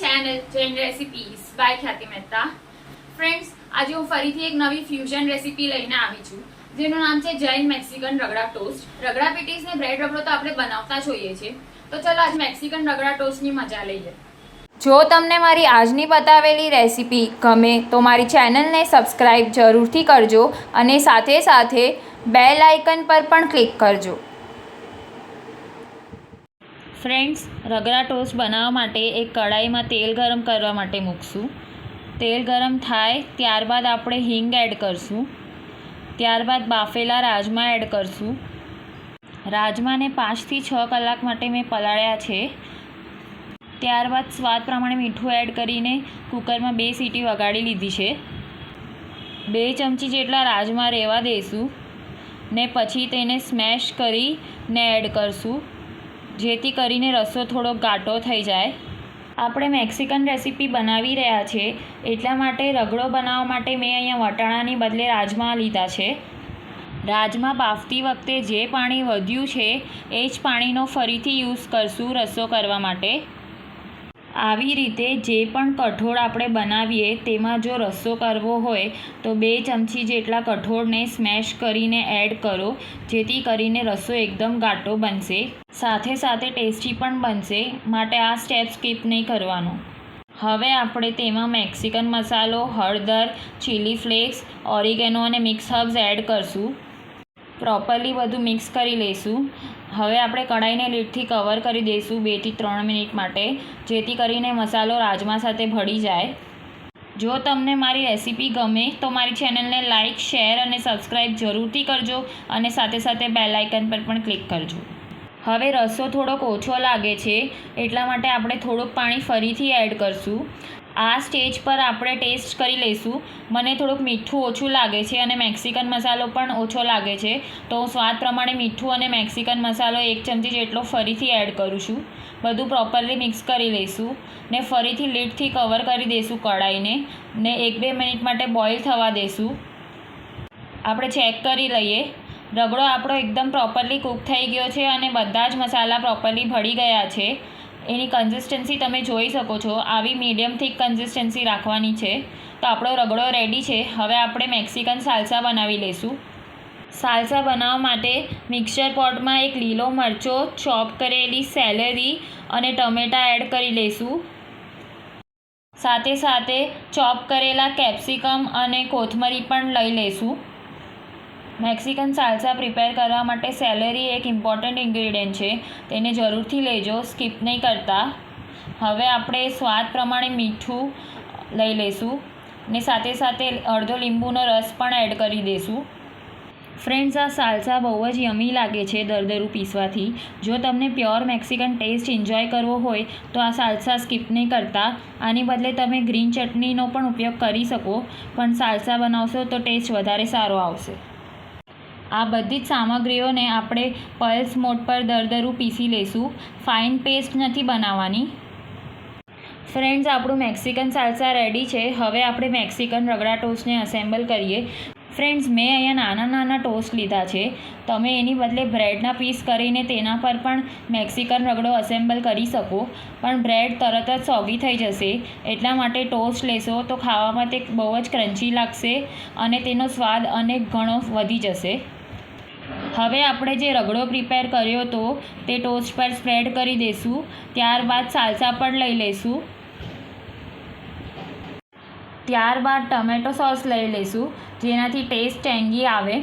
Channel Jain recipes by ખ્યાતિ Mehta. Friends, આજે હું ફરીથી એક નવી ફ્યુઝન રેસિપી લઈને આવી છું જેનું નામ છે જૈન મેક્સિકન રગડા ટોસ્ટ. રગડા પેટીસ ને બ્રેડ રગડો તો આપણે બનાવતા જ હોઈએ છીએ, તો ચલો આજ મેક્સિકન રગડા ટોસ્ટની મજા લઈએ. જો તમને મારી આજની બતાવેલી રેસિપી ગમે તો મારી ચેનલને સબસ્ક્રાઈબ જરૂરથી કરજો અને સાથે સાથે બેલ આઇકન પર પણ ક્લિક કરજો. ફ્રેન્ડ્સ, રગડા ટોસ્ટ બનાવવા માટે એક કઢાઈમાં તેલ ગરમ કરવા માટે મૂકશું. તેલ ગરમ થાય ત્યારબાદ આપણે હિંગ એડ કરશું. ત્યારબાદ બાફેલા રાજમા એડ કરશું. રાજમાને 5 થી 6 કલાક માટે મેં પલાળ્યા છે. ત્યારબાદ સ્વાદ પ્રમાણે મીઠું એડ કરીને કુકરમાં 2 સીટી વગાડી લીધી છે. 2 ચમચી જેટલા રાજમા રહેવા દઈશું ને પછી તેને સ્મેશ કરીને એડ કરશું, જેથી કરીને રસો થોડો ઘાટો થઈ જાય. આપણે મેક્સિકન રેસીપી બનાવી રહ્યા છે એટલા માટે રગડો બનાવવા માટે મેં અહીંયા વટાણાની બદલે રાજમા લીધા છે. રાજમા બાફતી વખતે જે પાણી વધ્યું છે એ જ પાણીનો ફરીથી યુઝ કરશું રસો કરવા માટે. આવી રીતે જે પણ કઠોળ આપણે બનાવીએ તેમાં જો રસો કરવો હોય તો 2 ચમચી જેટલા કઠોળને સ્મેશ કરીને એડ કરો, જેથી કરીને રસો એકદમ ઘાટો બનશે, સાથે સાથે ટેસ્ટી પણ બનશે. માટે આ સ્ટેપ સ્કીપ નહીં કરવાનું. હવે આપણે તેમાં મેક્સિકન મસાલો, હળદર, ચીલી ફ્લેક્સ, ઓરિગેનો અને મિક્સ હર્બ્સ એડ કરશું. પ્રોપરલી બધું મિક્સ કરી લઈશું. હવે આપણે કઢાઈને લીડથી કવર કરી દઈશું 2 થી 3 મિનિટ માટે, જેથી કરીને મસાલો રાજમા સાથે ભળી જાય. જો તમને મારી રેસીપી ગમે તો મારી ચેનલને લાઇક, શેર અને સબસ્ક્રાઈબ જરૂરથી કરજો અને સાથે સાથે બેલ આઇકન પર પણ ક્લિક કરજો. હવે રસો થોડોક ઓછો લાગે છે એટલા માટે આપણે થોડુંક પાણી ફરીથી એડ કરશું. આ સ્ટેજ પર આપણે ટેસ્ટ કરી લઈશું. મને થોડુંક મીઠું ઓછું લાગે છે અને મેક્સિકન મસાલો પણ ઓછો લાગે છે, તો હું સ્વાદ પ્રમાણે મીઠું અને મેક્સિકન મસાલો 1 ચમચી જેટલો ફરીથી એડ કરું છું. બધું પ્રોપરલી મિક્સ કરી લઈશું ને ફરીથી લીડથી કવર કરી દઈશું કઢાઈને ને 1-2 મિનિટ માટે બોઇલ થવા દઈશું. આપણે ચેક કરી લઈએ. રગડો આપણો એકદમ પ્રોપરલી કૂક થઈ ગયો છે અને બધા જ મસાલા પ્રોપરલી ભળી ગયા છે. એની કન્સિસ્ટન્સી તમે જોઈ શકો છો. આવી મીડિયમ થીક કન્સિસ્ટન્સી રાખવાની છે. તો આપણો રગડો રેડી છે. હવે આપણે મેક્સિકન સાલ્સા બનાવી લઈશું. સાલ્સા બનાવવા માટે મિક્સર પોટમાં એક લીલો મરચો, ચોપ કરેલી સેલેરી અને ટમેટાં એડ કરી લઈશું. સાથે સાથે ચોપ કરેલા કેપ્સિકમ અને કોથમરી પણ લઈ લઈશું. મેક્સિકન સાલ્સા પ્રિપેર કરવા માટે સેલેરી એક ઇમ્પોર્ટન્ટ ઇન્ગ્રીડિયન્ટ છે, તેને જરૂરથી લેજો, સ્કીપ નહીં કરતા. હવે આપણે સ્વાદ પ્રમાણે મીઠું લઈ લઈશું ને સાથે સાથે અડધો લીંબુનો રસ પણ એડ કરી દઈશું. ફ્રેન્ડ્સ, આ સાલ્સા બહુ જ યમી લાગે છે દરદરું પીસવાથી. જો તમને પ્યોર મેક્સિકન ટેસ્ટ એન્જોય કરવો હોય તો આ સાલ્સા સ્કીપ નહીં કરતા. આની બદલે તમે ગ્રીન ચટણીનો પણ ઉપયોગ કરી શકો, પણ સાલ્સા બનાવશો તો ટેસ્ટ વધારે સારો આવશે. આ બધી જ સામગ્રીઓને આપણે પલ્સ મોડ પર દરદરું પીસી લઈશું. ફાઇન પેસ્ટ નથી બનાવવાની. ફ્રેન્ડ્સ, આપણું મેક્સિકન સાલ્સા રેડી છે. હવે આપણે મેક્સિકન રગડા ટોસ્ટને અસેમ્બલ કરીએ. ફ્રેન્ડ્સ, મેં અહીંયા નાના ટોસ્ટ લીધા છે. તમે એની બદલે બ્રેડના પીસ કરીને તેના પર પણ મેક્સિકન રગડો અસેમ્બલ કરી શકો, પણ બ્રેડ તરત જ સોગી થઈ જશે. એટલા માટે ટોસ્ટ લેશો તો ખાવામાં તે બહુ જ ક્રન્ચી લાગશે અને તેનો સ્વાદ અનેક ગણો વધી જશે. હવે આપણે જે રગડો પ્રિપેર કર્યો હતો તે ટોસ્ટ પર સ્પ્રેડ કરી દઈશું. ત્યારબાદ સાલ્સા પણ લઈ લઈશું. ત્યારબાદ ટમેટો સોસ લઈ લઈશું, જેનાથી ટેસ્ટ ટેંગી આવે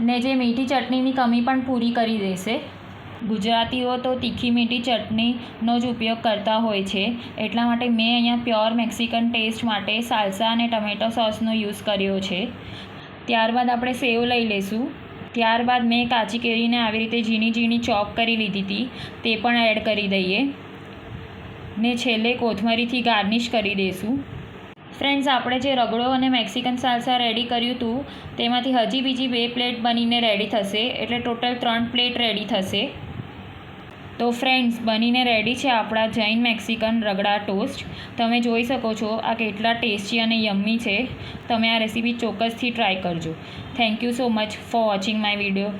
ને જે મીઠી ચટણીની કમી પણ પૂરી કરી દેશે. ગુજરાતીઓ તો તીખી મીઠી ચટણીનો જ ઉપયોગ કરતા હોય છે, એટલા માટે મેં અહીંયા પ્યોર મેક્સિકન ટેસ્ટ માટે સાલ્સા અને ટમેટો સોસનો યુઝ કર્યો છે. ત્યારબાદ આપણે સેવ લઈ લઈશું. ત્યારબાદ મેં કાચી કેરીને આવી રીતે ઝીણી ચોપ કરી લીધી હતી, તે પણ એડ કરી દઈએ ને છેલ્લે કોથમરીથી ગાર્નિશ કરી દઈશું. ફ્રેન્ડ્સ, આપણે જે રગડો અને મેક્સિકન સાલ્સા રેડી કર્યું હતું તેમાંથી હજી બીજી 2 પ્લેટ બનીને રેડી થશે, એટલે ટોટલ 3 પ્લેટ રેડી થશે. તો ફ્રેન્ડ્સ, બનીને રેડી છે આપણા જૈન મેક્સિકન રગડા ટોસ્ટ. તમે જોઈ શકો છો આ કેટલા ટેસ્ટી અને યમ્મી છે. તમે આ રેસીપી ચોક્કસથી ટ્રાય કરજો. Thank you so much for watching my video.